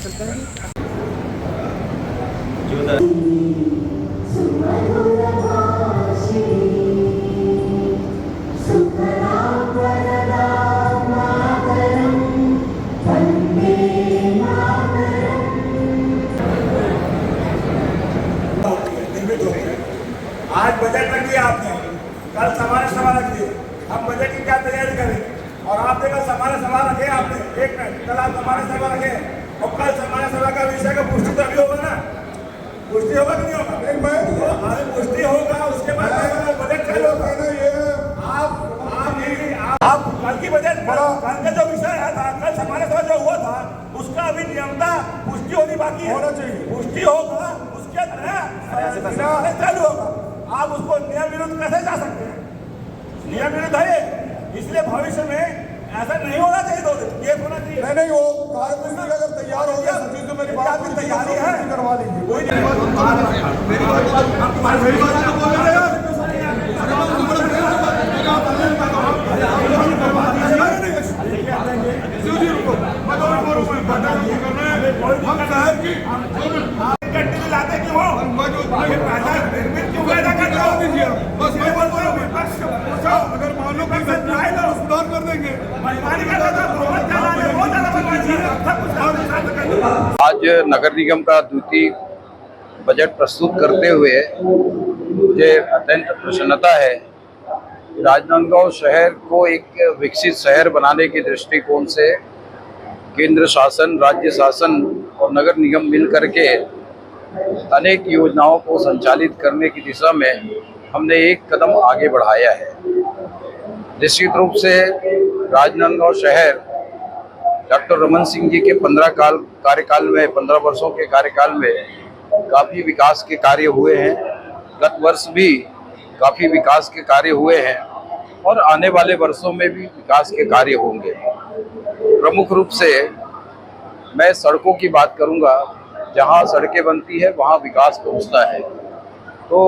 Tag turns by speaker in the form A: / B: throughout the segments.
A: चलते हैं।
B: आज बजट रख दिया आपने, कल समारोह सभा रख दिए। हम बजट की क्या तैयारी करें? और आपने कल समारोह सभा रखे, आपने 1 मिनट, कल आप समारोह सभा रखे और कल समारोह सभा का विषय का पुष्टि तो अभी होगा ना? पुष्टि होगा कि नहीं होगा? अरे पुष्टि होगा, उसके बाद बजट चालू होगा। आप कल की बजट, कल का जो विषय था, कल समारोह सभा जो हुआ था, उसका अभी नियमता पुष्टि होनी बाकी है। होना चाहिए, पुष्टि होगा, उसके चालू होगा। आप उसको नियम विरुद्ध कैसे जा सकते हैं? नियम विरुद्ध है, इसलिए भविष्य में ऐसा नहीं होना चाहिए। 2 दिन ये होना चाहिए। नहीं हो कार्यमिस्त्री अगर तैयार हो गया सचिव तो मेरी बात की तैयारी है, करवा लीजिए। कोई नहीं, मेरी बात तो बोल रहे हैं। लाते क्यों हो? क्यों पैदा करते हो? बस ये बोल रहे हो, अगर मान लो सुधार कर देंगे।
C: आज नगर निगम का द्वितीय बजट प्रस्तुत करते हुए मुझे अत्यंत प्रसन्नता है। राजनांदगांव शहर को एक विकसित शहर बनाने के दृष्टिकोण से केंद्र शासन, राज्य शासन और नगर निगम मिलकर के अनेक योजनाओं को संचालित करने की दिशा में हमने एक कदम आगे बढ़ाया है। निश्चित रूप से राजनांदगांव शहर डॉक्टर रमन सिंह जी के 15 वर्षों के कार्यकाल में काफ़ी विकास के कार्य हुए हैं। गत वर्ष भी काफ़ी विकास के कार्य हुए हैं और आने वाले वर्षों में भी विकास के कार्य होंगे। प्रमुख रूप से मैं सड़कों की बात करूंगा। जहां सड़कें बनती है वहां विकास पहुंचता है। तो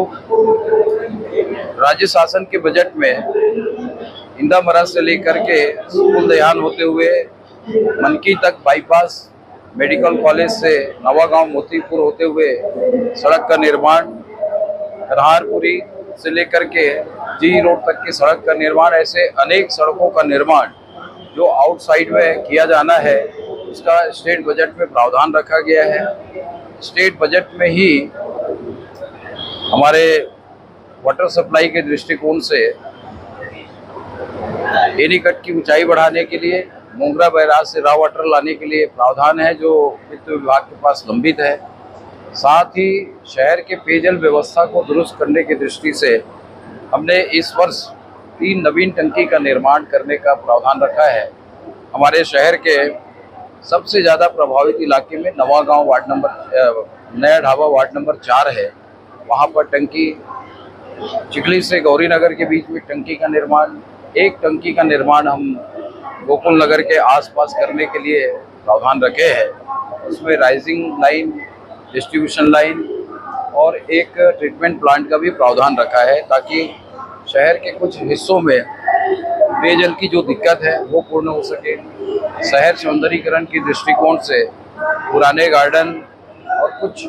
C: राज्य शासन के बजट में इंदामरा से लेकर के स्कूल दयान होते हुए मनकी तक बाईपास, मेडिकल कॉलेज से नवागांव मोतीपुर होते हुए सड़क का निर्माण, कन्हारपुरी से लेकर के जी रोड तक की सड़क का निर्माण, ऐसे अनेक सड़कों का निर्माण जो आउटसाइड में किया जाना है उसका स्टेट बजट में प्रावधान रखा गया है। स्टेट बजट में ही हमारे वाटर सप्लाई के दृष्टिकोण से एनीकट की ऊंचाई बढ़ाने के लिए, मोंगरा बैराज से रॉ वाटर लाने के लिए प्रावधान है जो वित्त विभाग के पास लंबित है। साथ ही शहर के पेयजल व्यवस्था को दुरुस्त करने की दृष्टि से हमने इस वर्ष 3 नवीन टंकी का निर्माण करने का प्रावधान रखा है। हमारे शहर के सबसे ज़्यादा प्रभावित इलाके में नवागांव वार्ड नंबर नया ढाबा वार्ड नंबर 4 है। वहाँ पर टंकी, चिखली से गौरी नगर के बीच में टंकी का निर्माण, एक टंकी का निर्माण हम गोकुल नगर के आसपास करने के लिए प्रावधान रखे हैं। उसमें राइजिंग लाइन, डिस्ट्रीब्यूशन लाइन और एक ट्रीटमेंट प्लांट का भी प्रावधान रखा है ताकि शहर के कुछ हिस्सों में पेयजल की जो दिक्कत है वो पूर्ण हो सके। शहर सौंदर्यीकरण की दृष्टिकोण से पुराने गार्डन और कुछ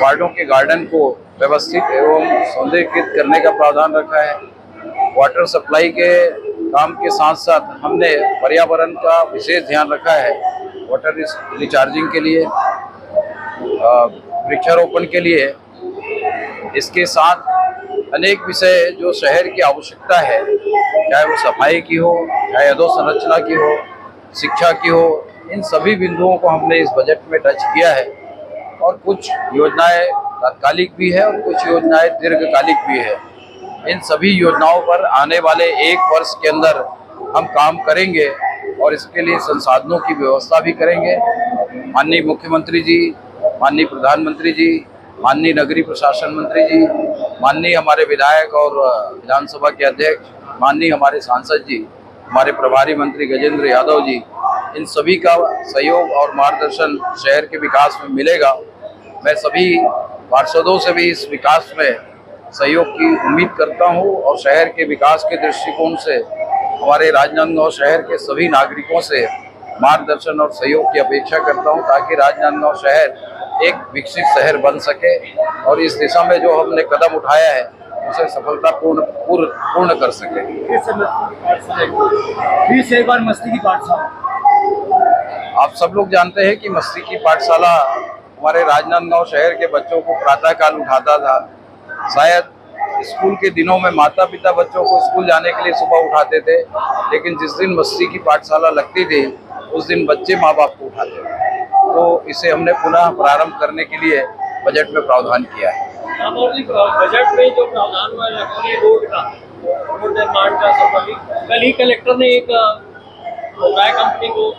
C: वार्डों के गार्डन को व्यवस्थित एवं सौंदर्यीकृत करने का प्रावधान रखा है। वाटर सप्लाई के काम के साथ साथ हमने पर्यावरण का विशेष ध्यान रखा है। वाटर रिचार्जिंग के लिए, वृक्षारोपण के लिए, इसके साथ अनेक विषय जो शहर की आवश्यकता है, चाहे वो सफाई की हो, चाहे अधोसंरचना की हो, शिक्षा की हो, इन सभी बिंदुओं को हमने इस बजट में टच किया है। और कुछ योजनाएं तात्कालिक भी है और कुछ योजनाएं दीर्घकालिक भी है। इन सभी योजनाओं पर आने वाले 1 वर्ष के अंदर हम काम करेंगे और इसके लिए संसाधनों की व्यवस्था भी करेंगे। माननीय मुख्यमंत्री जी, माननीय प्रधानमंत्री जी, माननीय नगरीय प्रशासन मंत्री जी, माननीय हमारे विधायक और विधानसभा के अध्यक्ष, माननीय हमारे सांसद जी, हमारे प्रभारी मंत्री गजेंद्र यादव जी, इन सभी का सहयोग और मार्गदर्शन शहर के विकास में मिलेगा। मैं सभी पार्षदों से भी इस विकास में सहयोग की उम्मीद करता हूं और शहर के विकास के दृष्टिकोण से हमारे राजनांदगांव शहर के सभी नागरिकों से मार्गदर्शन और सहयोग की अपेक्षा करता हूं, ताकि राजनांदगांव शहर एक विकसित शहर बन सके और इस दिशा में जो हमने कदम उठाया है उसे पूर्ण कर सके।
A: फिर से एक बार मस्ती की पाठशाला।
C: आप सब लोग जानते हैं कि मस्ती की पाठशाला हमारे राजनांदगांव शहर के बच्चों को प्रातःकाल उठाता था। शायद स्कूल के दिनों में माता पिता बच्चों को स्कूल जाने के लिए सुबह उठाते थे, लेकिन जिस दिन मस्ती की पाठशाला लगती थी उस दिन बच्चे माँ बाप को उठाते थे। तो इसे हमने पुनः प्रारंभ करने के लिए बजट में प्रावधान किया है।
A: बजट में जो प्रावधान हुआ लखनऊ रोड का, रोड निर्माण का संबंधी, कल ही कलेक्टर ने एक ओबराय कंपनी को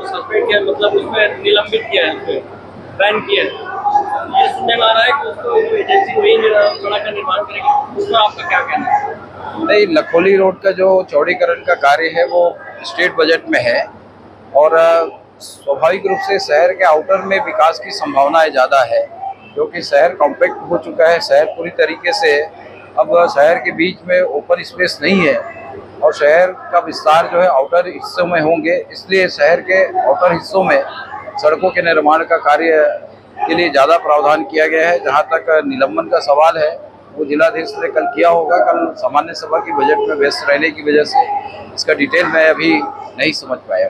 A: सस्पेंड किया, मतलब उसमें निलंबित किया है, उसमें बैन किया है। ये सुनने में आ रहा है कि उसको एजेंसी वही सड़क का निर्माण करेगी, उस पर आपका क्या कहना है?
C: नहीं, लखोली रोड का जो चौड़ीकरण का कार्य है वो स्टेट बजट में है और स्वाभाविक रूप से शहर के आउटर में विकास की संभावनाएं ज़्यादा है, क्योंकि शहर कॉम्पैक्ट हो चुका है। शहर पूरी तरीके से अब शहर के बीच में ओपन स्पेस नहीं है और शहर का विस्तार जो है आउटर हिस्सों में होंगे, इसलिए शहर के आउटर हिस्सों में सड़कों के निर्माण का कार्य के लिए ज़्यादा प्रावधान किया गया है। जहाँ तक निलंबन का सवाल है वो जिलाधीश ने कल किया होगा। कल सामान्य सभा की बजट में व्यस्त रहने की वजह से इसका डिटेल मैं अभी नहीं समझ पाया।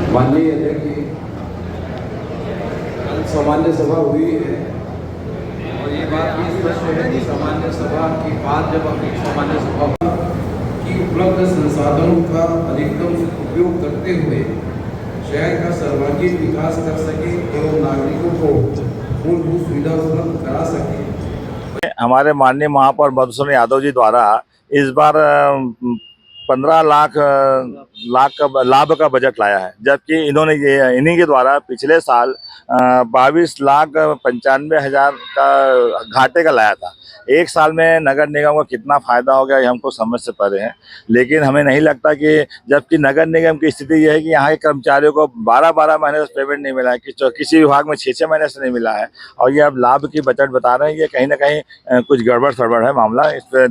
D: माननीय अध्यक्ष जी, कल सामान्य सभा हुई है और ये बात भी स्पष्ट है कि सामान्य सभा के बाद जब अपनी सामान्य सभा की उपलब्ध संसाधनों का अधिकतम उपयोग करते हुए शहर का सर्वांगीण विकास कर सके एवं नागरिकों को मूलभूत सुविधा उपलब्ध करा सके।
E: हमारे माननीय महापौर मधुसूदन यादव जी द्वारा इस बार 15 लाख का लाभ का बजट लाया है, जबकि इन्हीं के द्वारा पिछले साल 22,95,000 का घाटे का लाया था। एक साल में नगर निगम को कितना फायदा हो गया ये हमको समझ से परे है, लेकिन हमें नहीं लगता कि, जबकि नगर निगम की स्थिति यह है कि यहाँ के कर्मचारियों को 12-12 महीने से पेमेंट नहीं मिला है, किसी विभाग में 6-6 महीने से नहीं मिला है और ये अब लाभ की बजट बता रहे हैं। ये कहीं ना कहीं कुछ गड़बड़ सड़बड़ है मामला। इस पर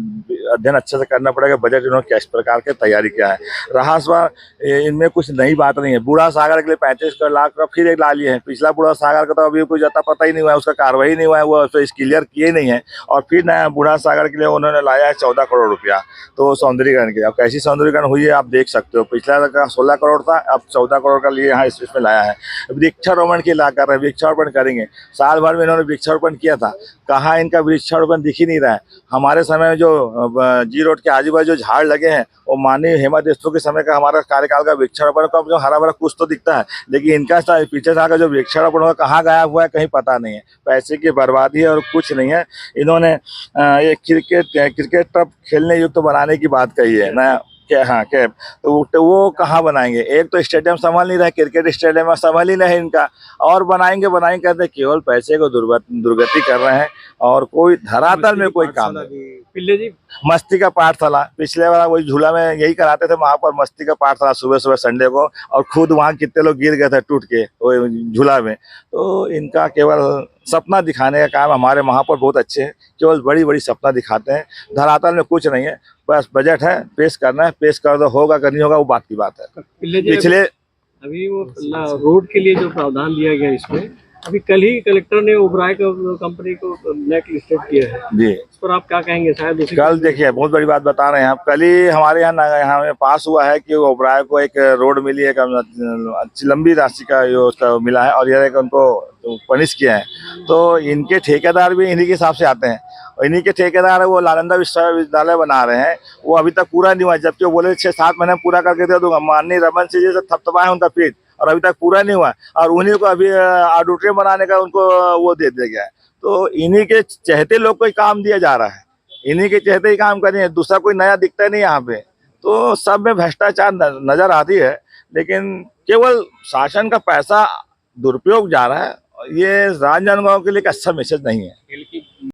E: अध्ययन अच्छे से करना पड़ेगा। बजट इन्होंने किस प्रकार के तैयारी किया है। रहा सवाल, इनमें कुछ नई बात नहीं है। बूढ़ा सागर के लिए 35 लाख का फिर एक ला लिए हैं। पिछला बूढ़ा सागर का तो अभी कुछ अता पता ही नहीं हुआ है, उसका कार्रवाई नहीं हुआ है, वो उसको क्लियर किए नहीं है और फिर नया बूढ़ा सागर के लिए उन्होंने लाया है 14 करोड़ रुपया। तो सौंदर्यीकरण के, अब कैसी सौंदर्यीकरण हुई है आप देख सकते हो। पिछला का 16 करोड़ था, अब 14 करोड़ का लिए यहाँ इसमें लाया है। वृक्षारोपण की ला कर रहे हैं, वृक्षारोपण करेंगे। साल भर में इन्होंने वृक्षारोपण किया था, कहाँ इनका वृक्षारोपण दिख ही नहीं रहा है। हमारे समय में जो जी रोड के आजू बाजू जो झाड़ लगे हैं वो माननीय हेमा देशमुख के समय का हमारा कार्यकाल का वृक्षारोपण का जो हरा भरा कुछ तो दिखता है, लेकिन इनका पीछे साल का जो वृक्षारोपण हुआ कहाँ गायब हुआ है कहीं पता नहीं है। पैसे की बर्बादी है और कुछ नहीं है। इन्होंने ये क्रिकेट टर्फ खेलने युक्त बनाने की बात कही है नया कैब, तो वो कहाँ बनाएंगे। एक तो स्टेडियम संभाल नहीं रहे, क्रिकेट स्टेडियम में संभाल ही नहीं इनका, और बनाएंगे कहते केवल पैसे को दुर्गति कर रहे हैं और कोई धरातल में कोई काम नहीं।
A: पिल्ले जी,
E: मस्ती का पाठशाला पिछले वाला वही झूला में यही कराते थे वहाँ पर, मस्ती का पाठशाला सुबह सुबह संडे को, और खुद वहाँ कितने लोग गिर गए थे टूट के वो झूला में। तो इनका केवल सपना दिखाने का काम, हमारे महापौर बहुत अच्छे हैं, केवल बड़ी बड़ी सपना दिखाते हैं, धरातल में कुछ नहीं है। बस बजट है, पेश करना है, पेश कर दो, होगा कि नहीं होगा वो बात की बात है। पिछले
A: अभी वो रोड के लिए जो प्रावधान दिया गया इसमें, अभी कल ही कलेक्टर ने ओबराय कंपनी को ब्लैक लिस्टेड किया है जी, इस पर आप क्या कहेंगे? शायद
E: कल देखिए बहुत बड़ी बात बता रहे हैं आप। कल ही हमारे यहाँ में पास हुआ है कि ओबराय को एक रोड मिली है, अच्छी लंबी राशि का उसका मिला है और यह उनको पनिश किया है। तो इनके ठेकेदार भी इन्हीं के हिसाब से आते हैं, इन्हीं के ठेकेदार है वो नालंदा विश्वविद्यालय बना रहे हैं, वो अभी तक पूरा नहीं हुआ, जबकि वो बोले 6-7 महीने पूरा करके दे दूंगा। माननीय रमन सिंह जी से थपथपाए उनका पीठ और अभी तक पूरा नहीं हुआ और उन्हीं को अभी ऑडिटोरियम बनाने का उनको वो दे दिया गया है। तो इन्हीं के चहते लोग को काम दिया जा रहा है, इन्हीं के चहते ही काम करेंगे, दूसरा कोई नया दिखता नहीं यहाँ पे। तो सब में भ्रष्टाचार नजर आती है, लेकिन केवल शासन का पैसा दुरुपयोग जा रहा है। ये राजनांदगांव के लिए एक अच्छा मैसेज नहीं है।
A: खेल की